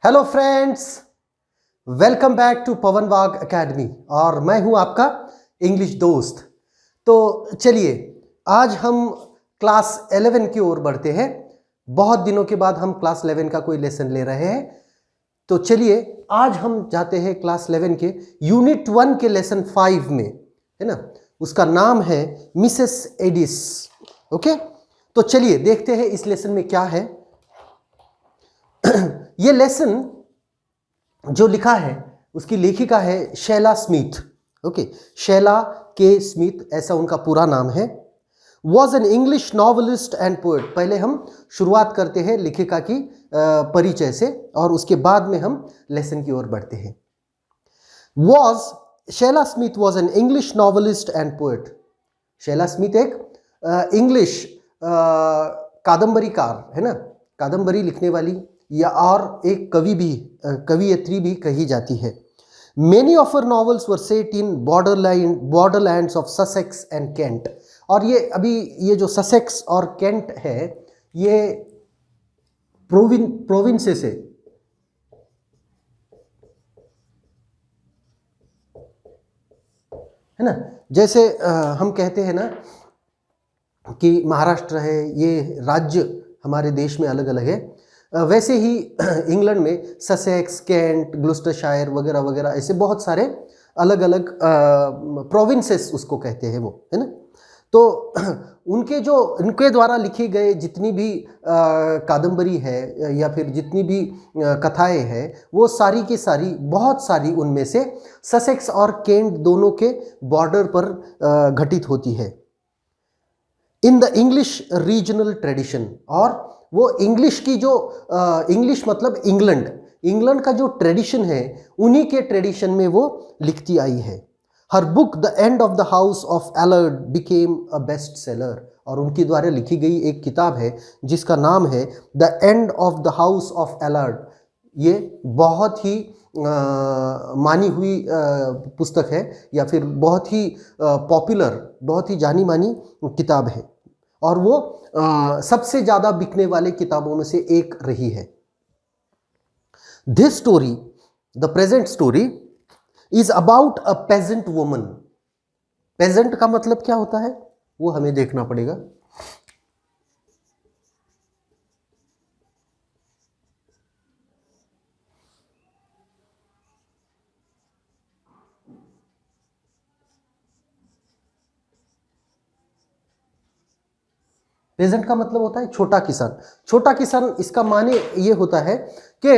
Hello friends, welcome back to Pawan Wagh academy और मैं हूं आपका इंग्लिश दोस्त। तो चलिए आज हम क्लास 11 की ओर बढ़ते हैं। बहुत दिनों के बाद हम क्लास 11 का कोई लेसन ले रहे हैं। तो चलिए आज हम जाते हैं क्लास 11 के यूनिट 1 के लेसन 5 में, है ना। उसका नाम है मिसेस एडिस। ओके, तो चलिए देखते हैं इस लेसन में क्या है। ये लेसन जो लिखा है उसकी लेखिका है शैला स्मिथ। ओके, शैला के स्मिथ ऐसा उनका पूरा नाम है। Was an English novelist and poet. पहले हम शुरुआत करते हैं लेखिका की परिचय से और उसके बाद में हम लेसन की ओर बढ़ते हैं। Shaila Smith was an English novelist and poet. Shaila Smith एक इंग्लिश कादम्बरीकार है ना, कादम्बरी लिखने वाली या और एक कवियत्री भी कही जाती है। Many of her novels were set in Borderlands of Sussex and Kent. और ये जो ससेक्स और केंट है ये प्रोविंसेस है, है ना। जैसे हम कहते हैं ना कि महाराष्ट्र है, ये राज्य हमारे देश में अलग अलग है। वैसे ही इंग्लैंड में ससेक्स, केंट, ग्लुस्टरशायर वगैरह वगैरह ऐसे बहुत सारे अलग अलग प्रोविंसेस उसको कहते हैं वो, है ना। तो उनके द्वारा लिखे गए जितनी भी कादम्बरी है या फिर जितनी भी कथाएं हैं वो सारी की सारी, बहुत सारी उनमें से ससेक्स और केंट दोनों के बॉर्डर पर घटित होती है। In the English regional tradition, और वो इंग्लिश की जो इंग्लिश मतलब इंग्लैंड का जो ट्रेडिशन है उन्हीं के ट्रेडिशन में वो लिखती आई है। Her book the end of the house of Alard became a best seller. और उनके द्वारा लिखी गई एक किताब है जिसका नाम है the end of the house of Alard. ये बहुत ही मानी हुई पुस्तक है या फिर बहुत ही पॉपुलर, बहुत ही जानी मानी किताब है और वो सबसे ज़्यादा बिकने वाले किताबों में से एक रही है। This story, the present story, is about a peasant woman. Peasant का मतलब क्या होता है वो हमें देखना पड़ेगा। पेजेंट का मतलब होता है छोटा किसान। छोटा किसान इसका माने ये होता है कि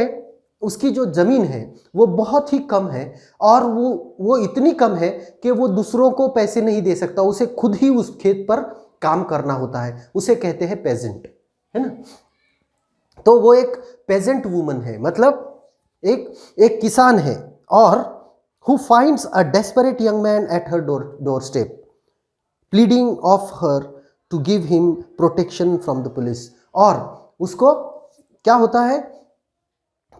उसकी जो जमीन है वो बहुत ही कम है और वो इतनी कम है कि वो दूसरों को पैसे नहीं दे सकता, उसे खुद ही उस खेत पर काम करना होता है, उसे कहते हैं पेजेंट, है ना। तो वो एक पेजेंट वुमन है, मतलब एक किसान है और who finds a desperate young man at her door step pleading of her to give him protection from the police. और उसको क्या होता है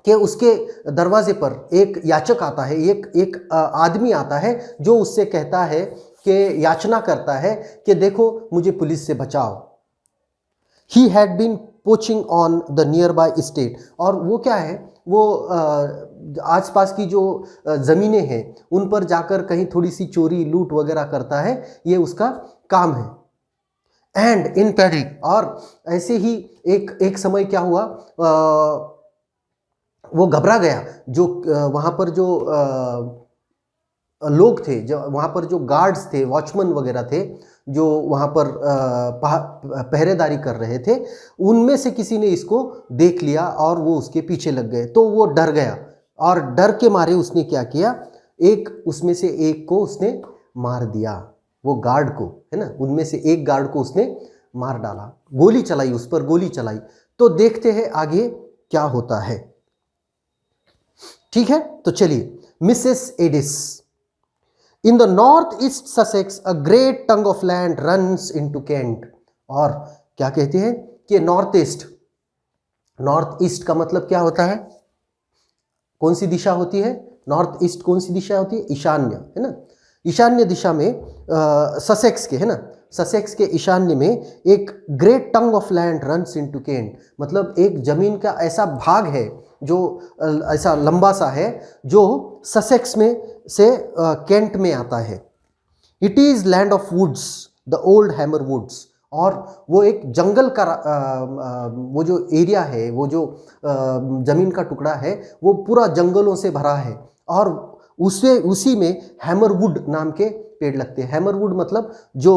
कि उसके दरवाजे पर एक याचक आता है, एक आदमी आता है जो उससे कहता है कि याचना करता है कि देखो मुझे पुलिस से बचाओ। He had been poaching on the nearby state. और वो क्या है, वो आसपास की जो ज़मीनें हैं उन पर जाकर कहीं थोड़ी सी चोरी लूट वगैरह करता है, ये उसका काम है। एंड इन पैनिक, और ऐसे ही एक समय क्या हुआ, वो घबरा गया। जो वहाँ पर जो लोग थे, जो वहाँ पर जो गार्ड्स थे, वॉचमैन वगैरह थे जो वहाँ पर पहरेदारी कर रहे थे, उनमें से किसी ने इसको देख लिया और वो उसके पीछे लग गए। तो वो डर गया और डर के मारे उसने क्या किया, उसमें से एक को उसने मार दिया, वो गार्ड को, है ना। उनमें से एक गार्ड को उसने मार डाला, गोली चलाई, उस पर गोली चलाई। तो देखते हैं आगे क्या होता है, ठीक है। तो चलिए, Mrs Aedes. In the north east Sussex a great tongue of land runs into Kent. और क्या कहते हैं कि नॉर्थ ईस्ट का मतलब क्या होता है, कौन सी दिशा होती है, नॉर्थ ईस्ट कौन सी दिशा होती है, ईशान्य, है ना। ईशान्य दिशा में ससेक्स के, है ना, ससेक्स के ईशान्य में एक great tongue of land runs into Kent, मतलब एक जमीन का ऐसा भाग है जो ऐसा लंबा सा है, जो ससेक्स में से केंट में आता है। It is land of woods, the old hammer woods. और वो एक जंगल का वो जो एरिया है, वो जो ज़मीन का टुकड़ा है, वो पूरा जंगलों से भरा है। और उसी में हैमरवुड नाम के पेड़ लगते हैं। हैमरवुड मतलब जो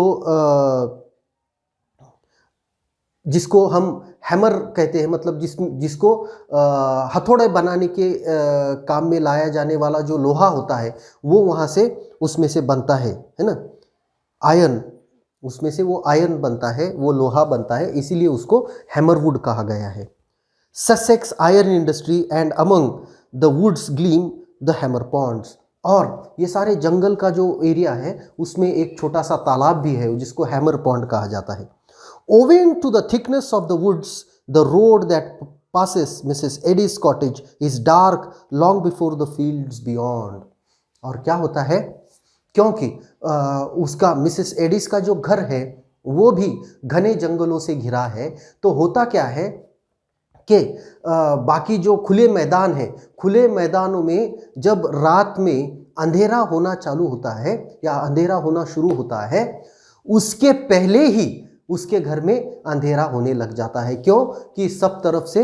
जिसको हम हैमर कहते हैं, मतलब जिसको हथौड़े बनाने के काम में लाया जाने वाला जो लोहा होता है, वो वहाँ से उसमें से बनता है ना, आयरन, उसमें से वो आयरन बनता है, वो लोहा बनता है, इसीलिए उसको हैमरवुड कहा गया है। Sussex iron industry and among the woods gleam the hammer ponds. और ये सारे जंगल का जो एरिया है, उसमें एक छोटा सा तालाब भी है जिसको हैमर पॉन्ड कहा जाता है। Owing to the thickness of the woods, the road that passes Mrs. Eddy's cottage is dark long before the fields beyond. और क्या होता है, क्योंकि उसका मिसेस एडिस का जो घर है वो भी घने जंगलों से घिरा है, तो होता क्या है कि बाकी जो खुले मैदान है, खुले मैदानों में जब रात में अंधेरा होना चालू होता है या अंधेरा होना शुरू होता है, उसके पहले ही उसके घर में अंधेरा होने लग जाता है। क्यों? कि सब तरफ से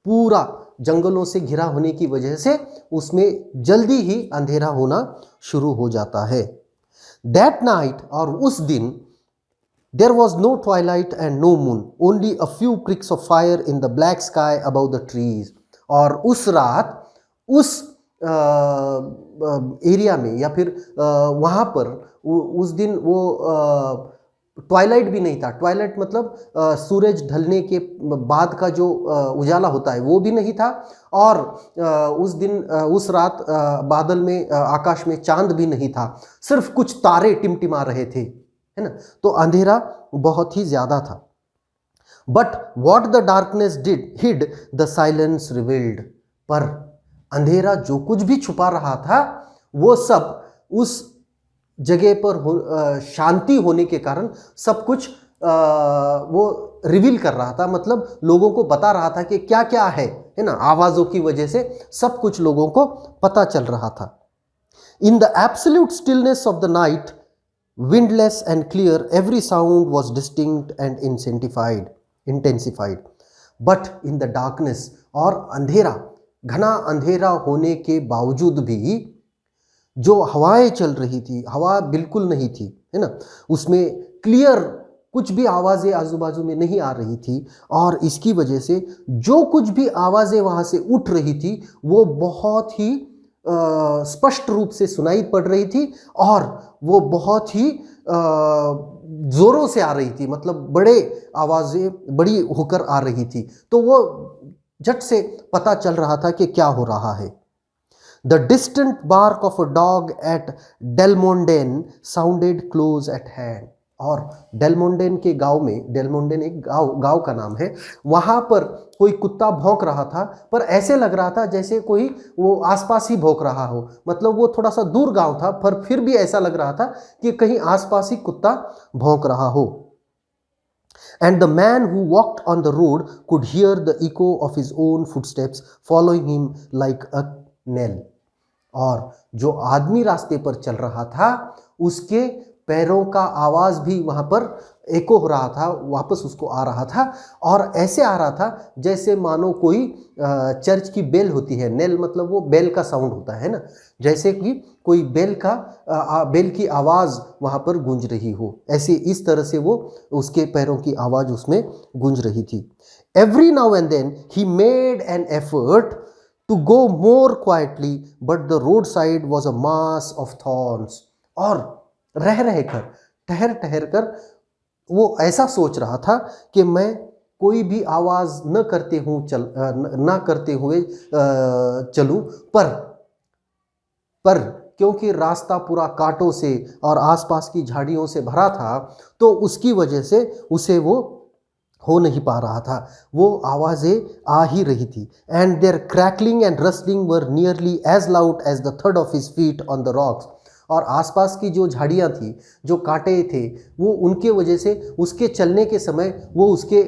पूरा जंगलों से घिरा होने की वजह से उसमें जल्दी ही अंधेरा होना शुरू हो जाता है। दैट नाइट, और उस दिन, there was no twilight and no moon, only a few pricks of fire in the black sky above the trees. और उस रात उस एरिया में या फिर वहाँ पर उस दिन वो ट्वाइलाइट भी नहीं था। ट्वाइलाइट मतलब सूरज ढलने के बाद का जो उजाला होता है वो भी नहीं था, और उस दिन उस रात बादल में आकाश में चांद भी नहीं था, सिर्फ कुछ तारे टिमटिमा रहे थे, है ना। तो अंधेरा बहुत ही ज़्यादा था। But what the darkness did hide the silence revealed. पर अंधेरा जो कुछ भी छुपा रहा था वो सब उस जगह पर शांति होने के कारण सब कुछ वो रिवील कर रहा था, मतलब लोगों को बता रहा था कि क्या क्या है ना। आवाज़ों की वजह से सब कुछ लोगों को पता चल रहा था। In the absolute stillness of the night, windless and clear, every sound was distinct and intensified. But in the darkness, और अंधेरा, घना अंधेरा होने के बावजूद भी जो हवाएं चल रही थी, हवा बिल्कुल नहीं थी, है ना, उसमें क्लियर कुछ भी आवाज़ें आजू बाजू में नहीं आ रही थी, और इसकी वजह से जो कुछ भी आवाज़ें वहाँ से उठ रही थी वो बहुत ही स्पष्ट रूप से सुनाई पड़ रही थी, और वो बहुत ही ज़ोरों से आ रही थी, मतलब बड़े आवाज़ें बड़ी होकर आ रही थी। तो वो झट से पता चल रहा था कि क्या हो रहा है। The distant bark of a dog at Delmonden sounded close at hand. और डेलमोंडेन के गांव में, डेलमोंडेन एक गांव का नाम है, वहाँ पर कोई कुत्ता भौंक रहा था, पर ऐसे लग रहा था जैसे कोई वो आसपास ही भौंक रहा हो, मतलब वो थोड़ा सा दूर गांव था, पर फिर भी ऐसा लग रहा था कि कहीं आसपास ही कुत्ता भौंक रहा हो। And the man who walked on the road could hear the echo of his own footsteps following him like a knell. और जो आदमी रास्ते पर चल रहा था उसके पैरों का आवाज़ भी वहाँ पर एको हो रहा था, वापस उसको आ रहा था, और ऐसे आ रहा था जैसे मानो कोई चर्च की बेल होती है। नेल मतलब वो बेल का साउंड होता है ना, जैसे कि कोई बेल की आवाज़ वहाँ पर गूंज रही हो, ऐसे इस तरह से वो उसके पैरों की आवाज़ उसमें गूंज रही थी। Every now and then he made an effort to go more quietly, but the road side was a mass of thorns. और ठहर ठहर कर वो ऐसा सोच रहा था कि मैं कोई भी आवाज़ न करते हुए चलूं, पर क्योंकि रास्ता पूरा कांटों से और आसपास की झाड़ियों से भरा था, तो उसकी वजह से उसे वो हो नहीं पा रहा था, वो आवाज़ें आ ही रही थी। And their crackling and rustling were nearly as loud as the thud of his feet on the rocks. और आसपास की जो झाड़ियाँ थी, जो कांटे थे, वो उनके वजह से उसके चलने के समय वो उसके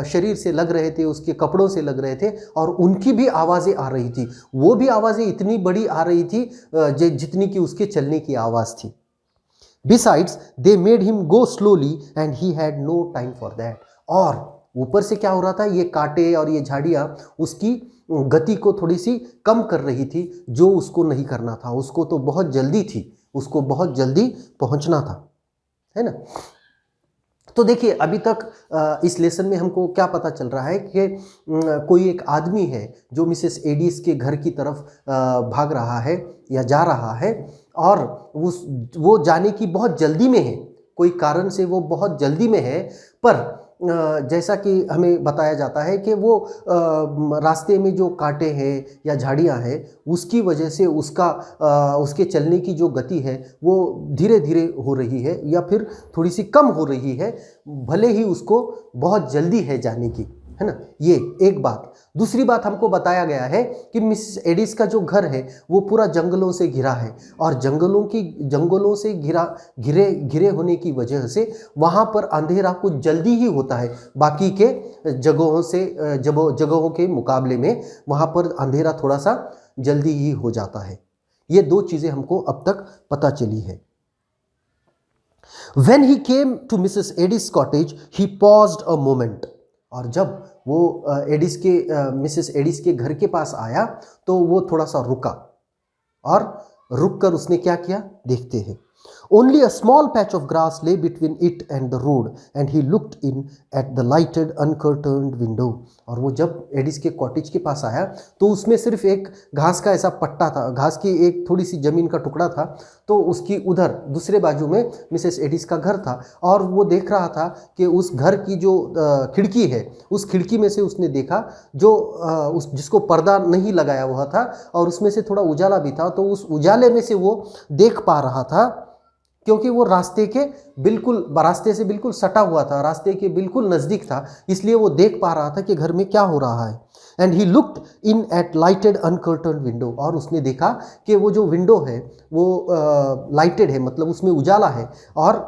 शरीर से लग रहे थे, उसके कपड़ों से लग रहे थे और उनकी भी आवाज़ें आ रही थी। वो भी आवाज़ें इतनी बड़ी आ रही थी जितनी कि उसके चलने की आवाज़ थी। Besides, they made him go slowly and he had no time for that. और ऊपर से क्या हो रहा था, ये कांटे और ये झाड़ियाँ उसकी गति को थोड़ी सी कम कर रही थी, जो उसको नहीं करना था। उसको तो बहुत जल्दी थी, उसको बहुत जल्दी पहुंचना था, है ना। तो देखिए अभी तक इस लेसन में हमको क्या पता चल रहा है कि कोई एक आदमी है जो मिसेस एडिस के घर की तरफ भाग रहा है या जा रहा है और वो जाने की बहुत जल्दी में है, कोई कारण से वो बहुत जल्दी में है। पर जैसा कि हमें बताया जाता है कि वो रास्ते में जो कांटे हैं या झाड़ियाँ हैं उसकी वजह से उसके चलने की जो गति है वो धीरे धीरे हो रही है या फिर थोड़ी सी कम हो रही है, भले ही उसको बहुत जल्दी है जाने की, है ना। ये एक बात। दूसरी बात हमको बताया गया है कि मिसेस एडिस का जो घर है वो पूरा जंगलों से घिरा है और जंगलों से घिरे होने की वजह से वहाँ पर अंधेरा कुछ जल्दी ही होता है, बाकी के जगहों के मुकाबले में वहाँ पर अंधेरा थोड़ा सा जल्दी ही हो जाता है। ये दो चीज़ें हमको अब तक पता चली है। When he came to Mrs. Edis' cottage, he paused a moment. और जब वो मिसेस एडिस के घर के पास आया तो वो थोड़ा सा रुका और रुककर उसने क्या किया देखते हैं। Only a small patch of grass lay between it and the road, and he looked in at the lighted, uncurtained window. और वो जब एडिस के कॉटेज के पास आया तो उसमें सिर्फ एक घास का ऐसा पट्टा था, घास की एक थोड़ी सी जमीन का टुकड़ा था, तो उसकी उधर दूसरे बाजू में मिसेस एडिस का घर था और वो देख रहा था कि उस घर की जो खिड़की है, उस खिड़की में से उसने देखा जो जिसको पर्दा नहीं लगाया हुआ था और उसमें से थोड़ा उजाला भी था, तो उस उजाले में से वो देख पा रहा था क्योंकि वो रास्ते से बिल्कुल सटा हुआ था, रास्ते के बिल्कुल नज़दीक था, इसलिए वो देख पा रहा था कि घर में क्या हो रहा है। And he looked in at lighted uncurtained window, और उसने देखा कि वो जो विंडो है वो लाइटेड है, मतलब उसमें उजाला है और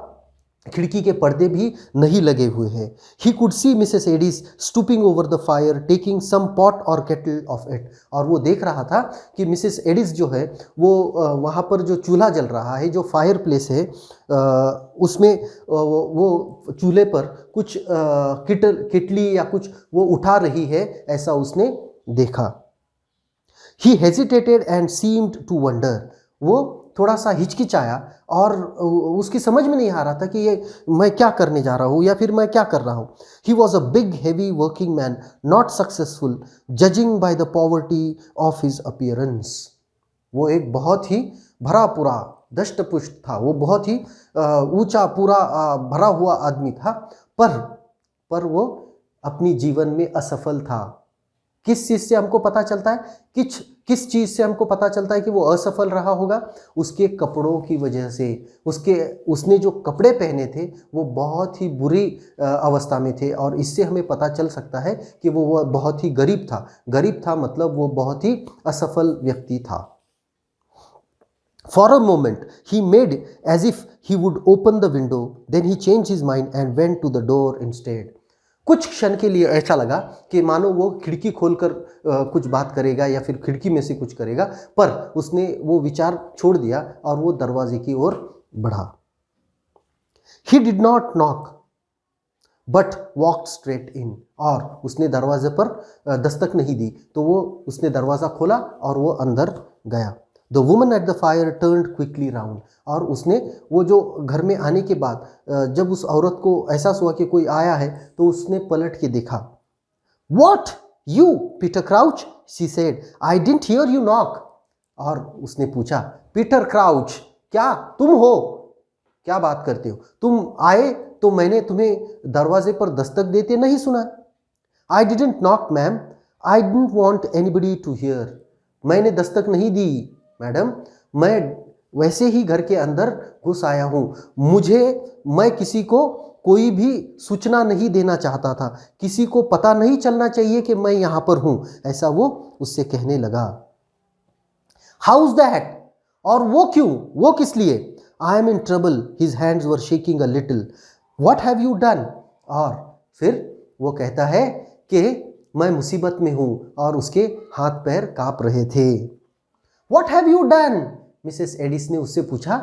खिड़की के पर्दे भी नहीं लगे हुए हैं। He could see Mrs Addis stooping over the fire taking some pot or kettle off it, और वो देख रहा था कि मिसेस एडिस जो है वो वहाँ पर जो चूल्हा जल रहा है, जो फायर प्लेस है, उसमें वो चूल्हे पर कुछ किटली या कुछ वो उठा रही है, ऐसा उसने देखा। He hesitated and seemed to wonder, वो थोड़ा सा हिचकिचाया और उसकी समझ में नहीं आ रहा था कि ये मैं क्या करने जा रहा हूँ या फिर मैं क्या कर रहा हूँ। He was a big heavy working man, not successful judging by the poverty of his appearance. वो एक बहुत ही भरा पूरा दष्ट पुष्ट था, वो बहुत ही ऊंचा पूरा भरा हुआ आदमी था, पर वो अपनी जीवन में असफल था। किस चीज़ से हमको पता चलता है, किस चीज़ से हमको पता चलता है कि वो असफल रहा होगा? उसके कपड़ों की वजह से। उसने जो कपड़े पहने थे वो बहुत ही बुरी अवस्था में थे और इससे हमें पता चल सकता है कि वो बहुत ही गरीब था। गरीब था मतलब वो बहुत ही असफल व्यक्ति था। For a moment he made as if he would open the window, then he changed his mind and went to the door instead. कुछ क्षण के लिए ऐसा लगा कि मानो वो खिड़की खोलकर कुछ बात करेगा या फिर खिड़की में से कुछ करेगा, पर उसने वो विचार छोड़ दिया और वो दरवाजे की ओर बढ़ा। He did not knock but walked straight in, और उसने दरवाजे पर दस्तक नहीं दी, तो उसने दरवाज़ा खोला और वो अंदर गया। The woman at the fire turned quickly round, और उसने वो जो घर में आने के बाद जब उस औरत को एहसास हुआ कि कोई आया है तो उसने पलट के देखा। What you Peter Crouch? She said. I didn't hear you knock. और उसने पूछा, पीटर क्राउच, क्या तुम हो? क्या बात करते हो? तुम आए तो मैंने तुम्हें दरवाजे पर दस्तक देते नहीं सुना। I didn't knock ma'am. I didn't want anybody to hear. मैंने दस्तक नहीं दी मैडम, मैं वैसे ही घर के अंदर घुस आया हूँ। मैं किसी को कोई भी सूचना नहीं देना चाहता था, किसी को पता नहीं चलना चाहिए कि मैं यहाँ पर हूँ, ऐसा वो उससे कहने लगा। How's that? और वो क्यों, वो किस लिए? I am in trouble, his hands were shaking a little, what have you done? और फिर वो कहता है कि मैं मुसीबत में हूं, और उसके हाथ पैर कांप रहे थे। What have you done? Mrs Aedes ने उससे पूछा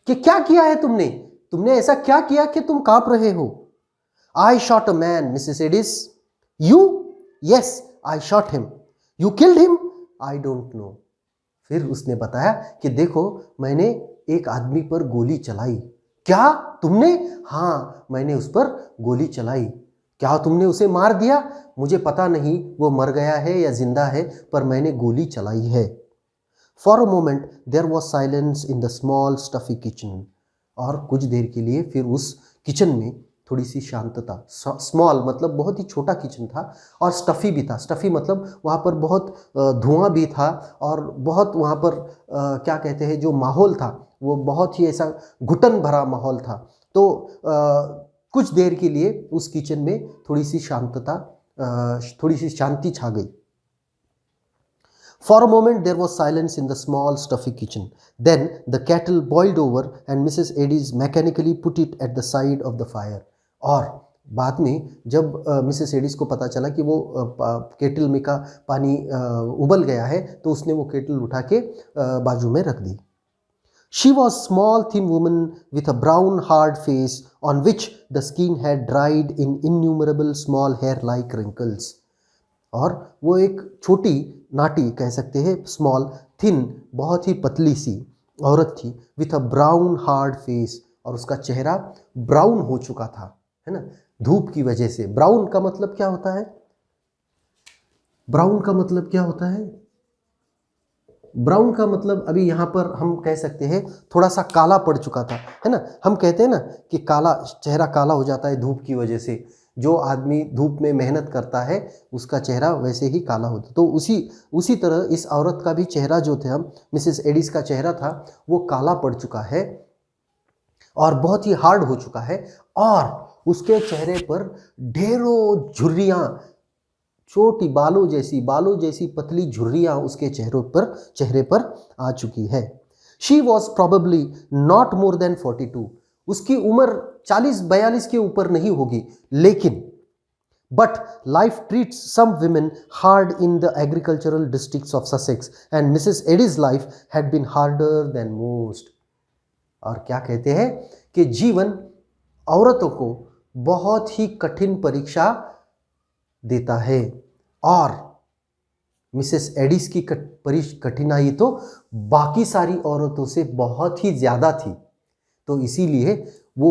कि क्या किया है तुमने, तुमने ऐसा क्या किया कि तुम कांप रहे हो? आई shot a man, Mrs Aedes. You? Yes, I shot him. You killed him? I don't no. फिर उसने बताया कि देखो, मैंने एक आदमी पर गोली चलाई। क्या तुमने? हाँ, मैंने उस पर गोली चलाई। क्या तुमने उसे मार दिया? मुझे पता नहीं वो मर गया है या जिंदा है, पर मैंने गोली चलाई है। For a moment there was silence in the small stuffy kitchen. और कुछ देर के लिए फिर उस किचन में थोड़ी सी शांतता। स्मॉल मतलब बहुत ही छोटा किचन था, और स्टफी भी था। स्टफी मतलब वहाँ पर बहुत धुआं भी था, और बहुत वहाँ पर क्या कहते हैं, जो माहौल था वो बहुत ही ऐसा घुटन भरा माहौल था। तो कुछ देर के लिए उस किचन में थोड़ी सी शांतता, थोड़ी सी शांति छा गई। For a moment there was silence in the small stuffy kitchen. Then the kettle boiled over and Mrs. Eddies mechanically put it at the side of the fire. और बाद में जब मिसेस एडिस को पता चला कि वो केटल में का पानी उबल गया है, तो उसने वो केटल उठा के बाजू में रख दी। She was small thin woman with a brown hard face on which the skin had dried in innumerable small hair like wrinkles. और वो एक छोटी नाटी कह सकते हैं, स्मॉल थिन, बहुत ही पतली सी औरत थी, with a brown hard face, और उसका चेहरा ब्राउन हो चुका था, है ना, धूप की वजह से। ब्राउन का मतलब क्या होता है? ब्राउन का मतलब क्या होता है? ब्राउन का मतलब अभी यहाँ पर हम कह सकते हैं थोड़ा सा काला पड़ चुका था, है ना। हम कहते हैं ना कि काला, चेहरा काला हो जाता है धूप की वजह से। जो आदमी धूप में मेहनत करता है उसका चेहरा वैसे ही काला होता है। तो उसी तरह इस औरत का भी चेहरा जो थे, हम मिसेस एडिस का चेहरा था, वो काला पड़ चुका है और बहुत ही हार्ड हो चुका है, और उसके चेहरे पर ढेरों झुर्रियाँ, छोटी बालों जैसी पतली झुर्रियाँ उसके चेहरे पर आ चुकी है। She was probably not more than 42। उसकी उम्र 40-42 के ऊपर नहीं होगी, लेकिन but life treats some women hard in the agricultural districts of Sussex and Mrs Addis life had been harder than most. और क्या कहते हैं कि जीवन औरतों को बहुत ही कठिन परीक्षा देता है, और मिसेस एडिस की कठिनाई तो बाकी सारी औरतों से बहुत ही ज़्यादा थी। तो इसीलिए वो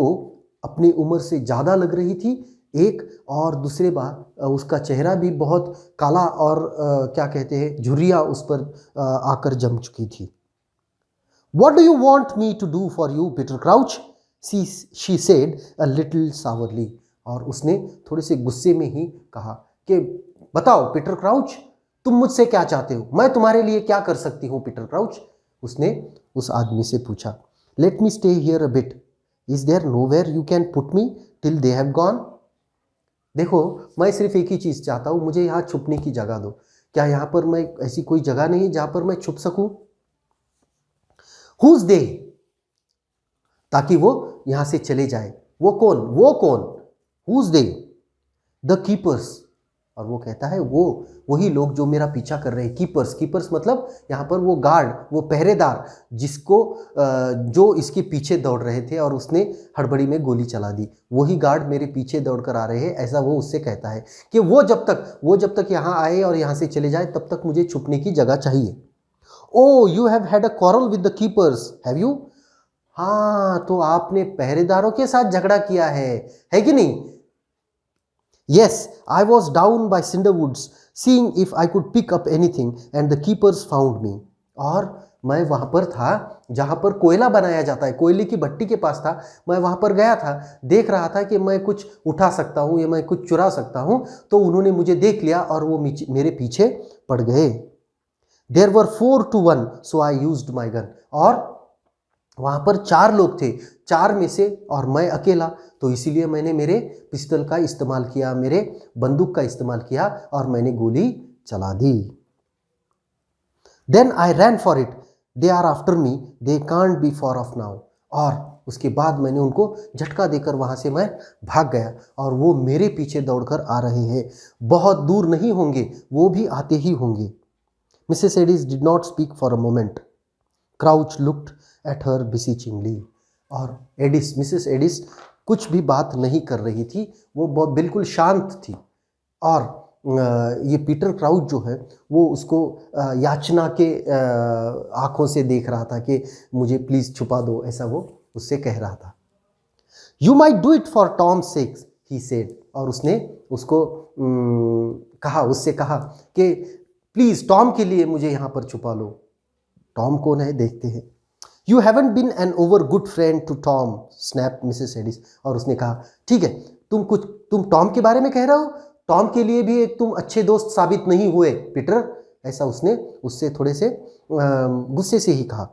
अपनी उम्र से ज़्यादा लग रही थी, एक, और दूसरे बात उसका चेहरा भी बहुत काला और क्या कहते हैं, झुर्रियाँ उस पर आकर जम चुकी थी। What do you want me to do for you, Peter Crouch? She said a little sourly. और उसने थोड़े से गुस्से में ही कहा कि बताओ पीटर क्राउच, तुम मुझसे क्या चाहते हो, मैं तुम्हारे लिए क्या कर सकती हूँ पीटर क्राउच? उसने उस आदमी से पूछा। Let me stay here a bit, is there nowhere you can put me till they have gone? देखो, मैं सिर्फ एक ही चीज़ चाहता हूँ, मुझे यहाँ छुपने की जगह दो। क्या यहाँ पर मैं ऐसी कोई जगह नहीं जहाँ पर मैं छुप सकूँ? Who's they? ताकि वो यहाँ से चले जाए। वो कौन? Who's they? The keepers. और वो कहता है वही लोग जो मेरा पीछा कर रहे हैं। कीपर्स मतलब यहाँ पर वो गार्ड, वो पहरेदार, जिसको जो इसके पीछे दौड़ रहे थे और उसने हड़बड़ी में गोली चला दी, वही गार्ड मेरे पीछे दौड़ कर आ रहे हैं। ऐसा वो उससे कहता है कि वो जब तक यहाँ आए और यहाँ से चले जाए, तब तक मुझे छुपने की जगह चाहिए। Oh, you have had a quarrel with the keepers, have you? हाँ, तो आपने पहरेदारों के साथ झगड़ा किया है कि नहीं? Yes, I was down by Cinderwoods, seeing if I could pick up anything, and the keepers found me. और मैं वहाँ पर था जहाँ पर कोयला बनाया जाता है, कोयले की भट्टी के पास था। मैं वहाँ पर गया था, देख रहा था कि मैं कुछ उठा सकता हूँ या मैं कुछ चुरा सकता हूँ, तो उन्होंने मुझे देख लिया और वो मेरे पीछे पड़ गए। There were 4 to 1, so I used my gun. और वहाँ पर 4 लोग थे, 4 में से और मैं अकेला, तो इसीलिए मैंने मेरे पिस्टल का इस्तेमाल किया, मेरे बंदूक का इस्तेमाल किया और मैंने गोली चला दी। Then I ran for it. They are after me, they can't be far off now. और उसके बाद मैंने उनको झटका देकर वहाँ से मैं भाग गया और वो मेरे पीछे दौड़कर आ रहे हैं। बहुत दूर नहीं होंगे, वो भी आते ही होंगे। Mrs Addis did not speak for a moment. Crouch looked at her beseechingly. और एडिस, मिसेस एडिस कुछ भी बात नहीं कर रही थी, वो बहुत बिल्कुल शांत थी। और ये पीटर क्राउच जो है वो उसको याचना के आंखों से देख रहा था कि मुझे प्लीज़ छुपा दो, ऐसा वो उससे कह रहा था। You might do it for Tom sex, he said. और उसने उसको कहा, उससे कहा कि प्लीज़ टॉम के लिए मुझे यहाँ पर छुपा लो। टॉम कौन है, देखते हैं। You haven't been an over good friend to Tom, snap Mrs Addis. और उसने कहा ठीक है, तुम टॉम के बारे में कह रहे हो, टॉम के लिए भी एक तुम अच्छे दोस्त साबित नहीं हुए पीटर, ऐसा उसने उससे थोड़े से गुस्से से ही कहा।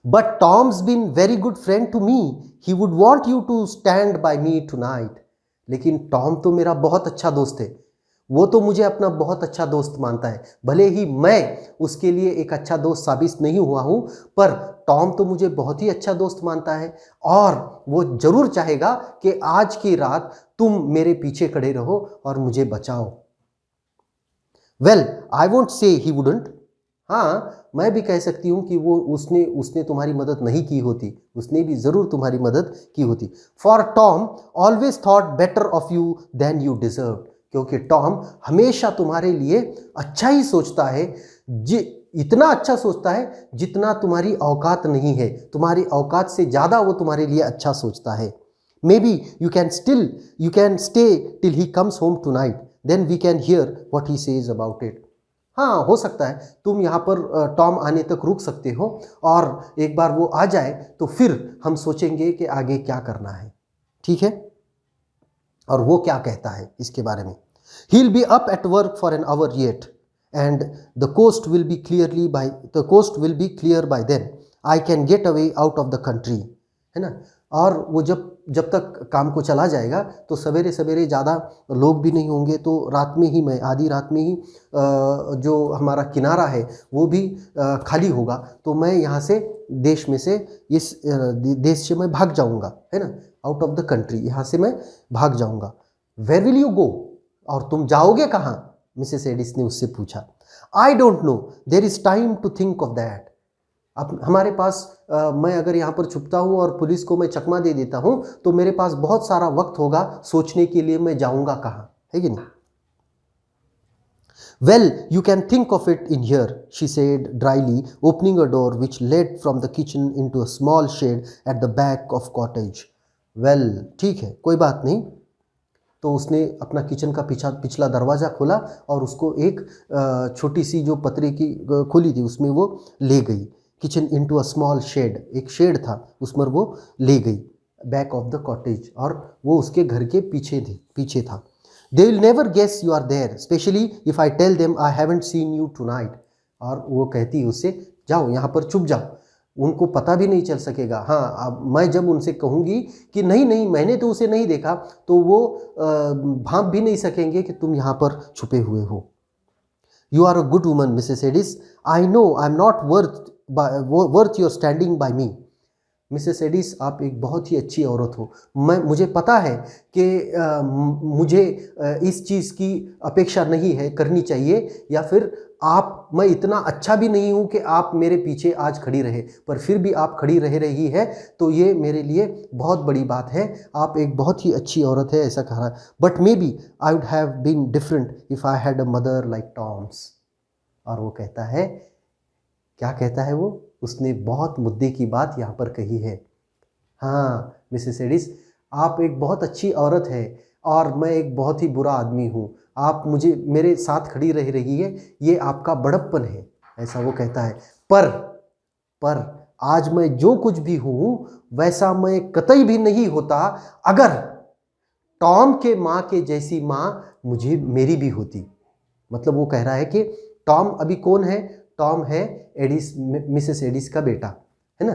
But Tom's been very good friend to me, he would want you to stand by me tonight. लेकिन टॉम तो मेरा बहुत अच्छा दोस्त है, वो तो मुझे अपना बहुत अच्छा दोस्त मानता है। भले ही मैं उसके लिए एक अच्छा दोस्त साबित नहीं हुआ हूँ, पर टॉम तो मुझे बहुत ही अच्छा दोस्त मानता है और वो जरूर चाहेगा कि आज की रात तुम मेरे पीछे खड़े रहो और मुझे बचाओ। Well, I won't say he wouldn't. हाँ, मैं भी कह सकती हूँ कि वो उसने तुम्हारी मदद नहीं की होती, उसने भी ज़रूर तुम्हारी मदद की होती। For Tom always thought better of you than you deserve. क्योंकि टॉम हमेशा तुम्हारे लिए अच्छा ही सोचता है, इतना अच्छा सोचता है जितना तुम्हारी औकात नहीं है, तुम्हारी औकात से ज़्यादा वो तुम्हारे लिए अच्छा सोचता है। Maybe you can stay till he comes home tonight, then we can hear what he says about it. हाँ, हो सकता है तुम यहाँ पर टॉम आने तक रुक सकते हो और एक बार वो आ जाए तो फिर हम सोचेंगे कि आगे क्या करना है। ठीक है, और वो क्या कहता है इसके बारे में। He'll be up at work for an hour yet, and the coast will be clear by then. I can get away out of the country, है ना। और वो जब तक काम को चला जाएगा तो सवेरे सवेरे ज़्यादा लोग भी नहीं होंगे, तो रात में ही मैं आधी रात में ही जो हमारा किनारा है वो भी खाली होगा, तो मैं यहाँ से देश में से इस देश से मैं भाग जाऊँगा, है ना। आउट ऑफ द कंट्री, यहाँ से मैं भाग जाऊँगा। वेयर विल यू गो, और तुम जाओगे कहाँ, मिसेस एडिस ने उससे पूछा। I don't know, there is time to think of that. अब हमारे पास मैं अगर यहाँ पर छुपता हूँ और पुलिस को मैं चकमा दे देता हूँ तो मेरे पास बहुत सारा वक्त होगा सोचने के लिए मैं जाऊँगा कहाँ, है कि नहीं। Well, you can think of it in here, she said drily, opening a door which led from the kitchen into a small shed at the back of cottage. Well, ठीक है, कोई बात नहीं। तो उसने अपना किचन का पिछला दरवाज़ा खोला और उसको एक छोटी सी जो पतरे की खोली थी उसमें वो ले गई। Kitchen into a small shed, एक शेड था उसमें वो ले गई, बैक ऑफ द कॉटेज, और वो उसके घर के पीछे था। They will never guess you are there, specially if I tell them I haven't seen you tonight. और वो कहती है उससे, जाओ यहाँ पर छुप जाओ, उनको पता भी नहीं चल सकेगा। हाँ, अब मैं जब उनसे कहूँगी कि नहीं नहीं मैंने तो उसे नहीं देखा, तो वो भांप भी नहीं सकेंगे कि तुम यहाँ पर छुपे हुए हो। You are a good woman Mrs Addis, I know I am not worth your standing by me. Mrs Addis, आप एक बहुत ही अच्छी औरत हो। मुझे पता है कि मुझे इस चीज़ की अपेक्षा नहीं है करनी चाहिए, या फिर मैं इतना अच्छा भी नहीं हूँ कि आप मेरे पीछे आज खड़ी रहे, पर फिर भी आप खड़ी रह रही है तो ये मेरे लिए बहुत बड़ी बात है। आप एक बहुत ही अच्छी औरत है, ऐसा कहा। But maybe I would have been different if I had a mother like Tom's. और वो कहता है, क्या कहता है वो, उसने बहुत मुद्दे की बात यहाँ पर कही है। हाँ मिसेस एडिस, आप एक बहुत अच्छी औरत है और मैं एक बहुत ही बुरा आदमी हूँ। आप मेरे साथ खड़ी रह रही है, ये आपका बड़प्पन है, ऐसा वो कहता है। पर आज मैं जो कुछ भी हूँ वैसा मैं कतई भी नहीं होता अगर टॉम के माँ के जैसी माँ मेरी भी होती। मतलब वो कह रहा है कि टॉम अभी कौन है, टॉम है मिसेस एडिस का बेटा, है ना।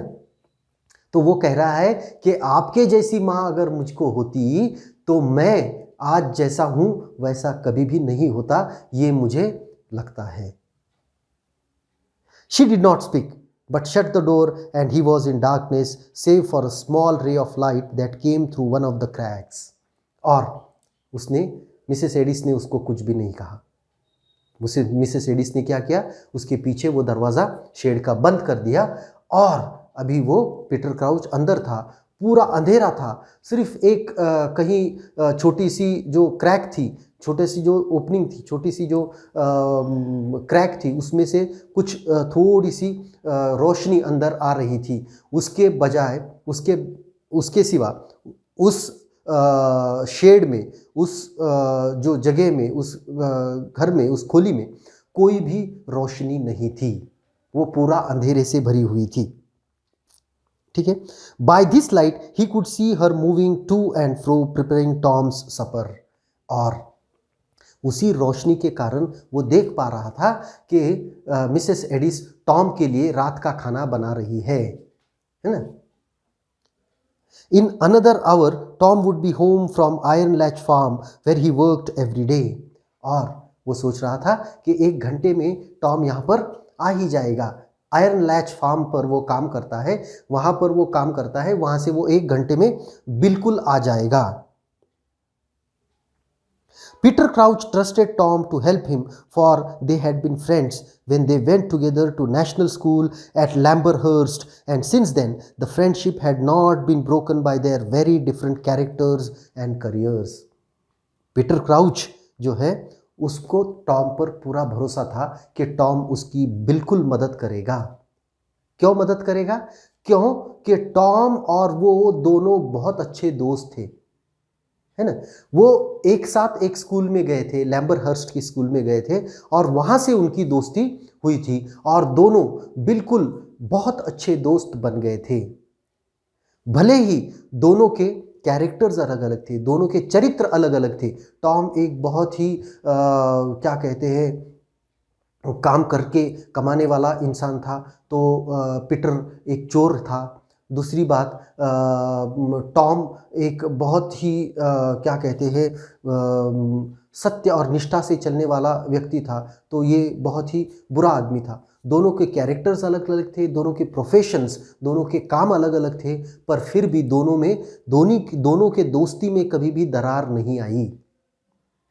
तो वो कह रहा है कि आपके जैसी माँ अगर मुझको होती तो मैं आज जैसा हूं वैसा कभी भी नहीं होता, ये मुझे लगता है। She did not speak, but shut the door and he was in darkness save for a small ray of light that came through one of the cracks. और उसने मिसेस एडिस ने उसको कुछ भी नहीं कहा। मिसेस एडिस ने क्या किया, उसके पीछे वो दरवाज़ा शेड का बंद कर दिया और अभी वो पीटर क्राउच अंदर था, पूरा अंधेरा था, सिर्फ एक कहीं छोटी सी जो क्रैक थी, छोटी सी जो ओपनिंग थी, छोटी सी जो क्रैक थी, उसमें से कुछ थोड़ी सी रोशनी अंदर आ रही थी। उसके बजाय उसके सिवा उस शेड में, उस जो जगह में, उस घर में, उस खोली में कोई भी रोशनी नहीं थी, वो पूरा अंधेरे से भरी हुई थी। ठीक है। By this light he could see her moving to and fro preparing Tom's supper. और उसी रोशनी के कारण वो देख पा रहा था कि मिसेस एडिस टॉम के लिए रात का खाना बना रही है ना। In another hour, Tom would be home from Iron Latch Farm where he worked every day. और वो सोच रहा था कि 1 घंटे में टॉम यहाँ पर आ ही जाएगा। आयरन लैच फार्म पर वो काम करता है, वहाँ पर वो काम करता है, वहाँ से वो 1 घंटे में बिल्कुल आ जाएगा। Peter Crouch trusted Tom to help him, for they had been friends when they went together to national school at Lamberhurst, and since then the friendship had not been broken by their very different characters and careers. Peter Crouch जो है उसको Tom पर पूरा भरोसा था कि Tom उसकी बिल्कुल मदद करेगा। क्यों मदद करेगा? क्यों कि टॉम और वो दोनों बहुत अच्छे दोस्त थे, है ना। वो एक साथ एक स्कूल में गए थे, लैम्बरहर्स्ट की स्कूल में गए थे और वहाँ से उनकी दोस्ती हुई थी और दोनों बिल्कुल बहुत अच्छे दोस्त बन गए थे। भले ही दोनों के कैरेक्टर्स अलग अलग थे, दोनों के चरित्र अलग अलग थे। टॉम एक बहुत ही क्या कहते हैं, काम करके कमाने वाला इंसान था, तो पीटर एक चोर था। दूसरी बात, टॉम एक बहुत ही क्या कहते हैं, सत्य और निष्ठा से चलने वाला व्यक्ति था, तो ये बहुत ही बुरा आदमी था। दोनों के कैरेक्टर्स अलग अलग थे, दोनों के प्रोफेशंस, दोनों के काम अलग अलग थे, पर फिर भी दोनों के दोस्ती में कभी भी दरार नहीं आई,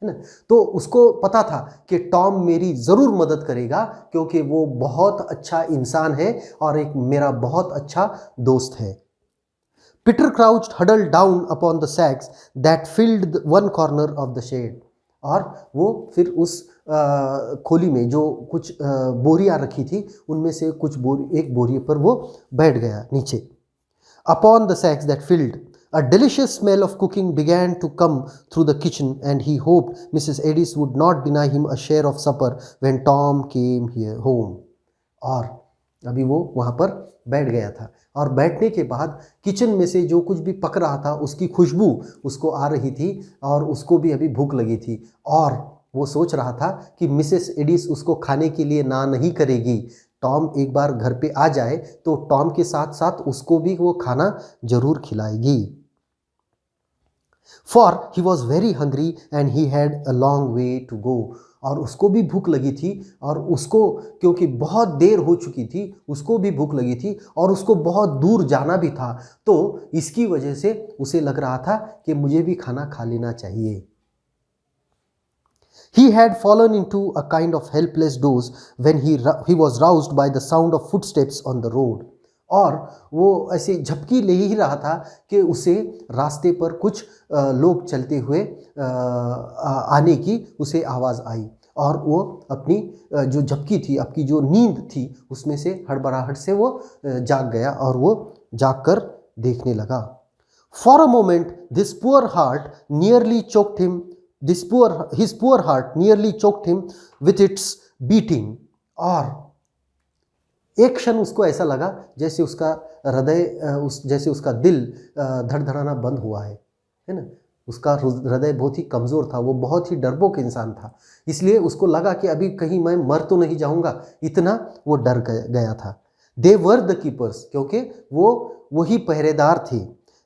है ना। तो उसको पता था कि टॉम मेरी ज़रूर मदद करेगा क्योंकि वो बहुत अच्छा इंसान है और एक मेरा बहुत अच्छा दोस्त है। Peter crouch huddled down upon the sacks that filled one corner of the shed. और वो फिर उस खोली में जो कुछ बोरियां रखी थी, उनमें से एक बोरी पर वो बैठ गया नीचे। Upon the sacks that filled, a delicious smell of cooking began to come through the kitchen, and he hoped Mrs. Edis would not deny him a share of supper when Tom came home. और अभी वो वहाँ पर बैठ गया था और बैठने के बाद किचन में से जो कुछ भी पक रहा था उसकी खुशबू उसको आ रही थी और उसको भी अभी भूख लगी थी और वो सोच रहा था कि मिसेस एडिस उसको खाने के लिए ना नहीं करेगी। टॉम एक बार घर पे आ जाए तो टॉम के साथ साथ उसको भी वो खाना जरूर खिलाएगी। For he was very hungry and he had a long way to go. और उसको भी भूख लगी थी और उसको, क्योंकि बहुत देर हो चुकी थी, उसको भी भूख लगी थी और उसको बहुत दूर जाना भी था, तो इसकी वजह से उसे लग रहा था कि मुझे भी खाना खा लेना चाहिए। He had fallen into a kind of helpless doze when he was roused by the sound of footsteps on the road. और वो ऐसे झपकी ले ही रहा था कि उसे रास्ते पर कुछ लोग चलते हुए आने की उसे आवाज़ आई और वो अपनी जो झपकी थी, अपनी जो नींद थी, उसमें से हड़बड़ाहट से वो जाग गया और वो जाग कर देखने लगा। For a moment his poor heart nearly choked him with its beating. और एक क्षण उसको ऐसा लगा जैसे उसका जैसे उसका दिल धड़धड़ाना बंद हुआ है ना। उसका हृदय बहुत ही कमज़ोर था, वो बहुत ही डरपोक इंसान था, इसलिए उसको लगा कि अभी कहीं मैं मर तो नहीं जाऊंगा, इतना वो डर गया था। दे वर द कीपर्स, क्योंकि वही पहरेदार थे।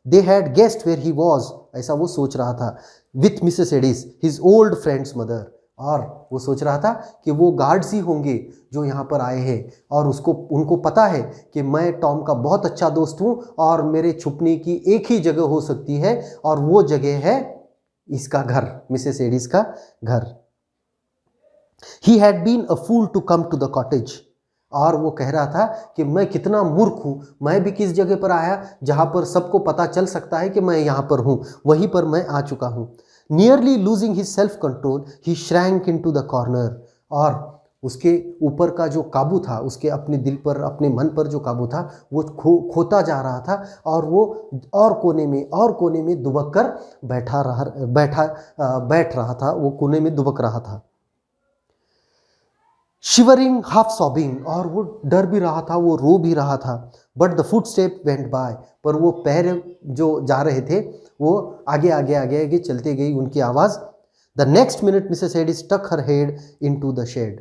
They had guessed where he was, ऐसा वो सोच रहा था, with Mrs Addis his old friend's mother. और वो सोच रहा था कि वो गार्ड्स ही होंगे जो यहाँ पर आए हैं और उनको पता है कि मैं टॉम का बहुत अच्छा दोस्त हूँ और मेरे छुपने की एक ही जगह हो सकती है और वो जगह है इसका घर, मिसेस एडिस का घर। He had been a fool to come to the cottage, और वो कह रहा था कि मैं कितना मूर्ख हूँ, मैं भी किस जगह पर आया जहाँ पर सबको पता चल सकता है कि मैं यहाँ पर हूँ, वहीं पर मैं आ चुका हूँ। Nearly losing his self control he shrank into the corner, और उसके ऊपर का जो काबू था, उसके अपने दिल पर, अपने मन पर जो काबू था वो खोता जा रहा था और वो और कोने में दुबक कर बैठ रहा था, वो कोने में दुबक रहा था। शिवरिंग हाफ सॉबिंग, और वो डर भी रहा था, वो रो भी रहा था। But the footstep went by, पर वो पैर जो जा रहे थे वो आगे आगे आगे आगे चलते गई उनकी आवाज़। The next minute Mrs Addis tuck her head into the shed,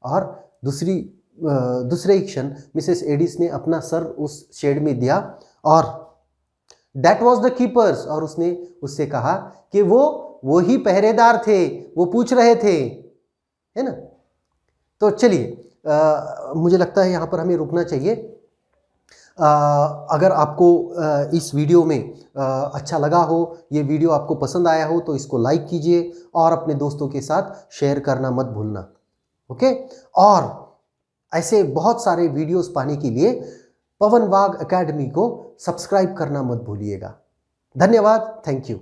और दूसरे ही क्षण मिसेस एडिस ने अपना सर उस शेड में दिया और दैट वॉज द कीपर्स, और उसने उससे कहा कि वो ही पहरेदार थे, वो पूछ रहे थे, है ना। तो चलिए मुझे लगता है यहाँ पर हमें रुकना चाहिए। अगर आपको इस वीडियो में अच्छा लगा हो, ये वीडियो आपको पसंद आया हो, तो इसको लाइक कीजिए और अपने दोस्तों के साथ शेयर करना मत भूलना, ओके। और ऐसे बहुत सारे वीडियोस पाने के लिए पवन वाघ एकेडमी को सब्सक्राइब करना मत भूलिएगा। धन्यवाद, थैंक यू।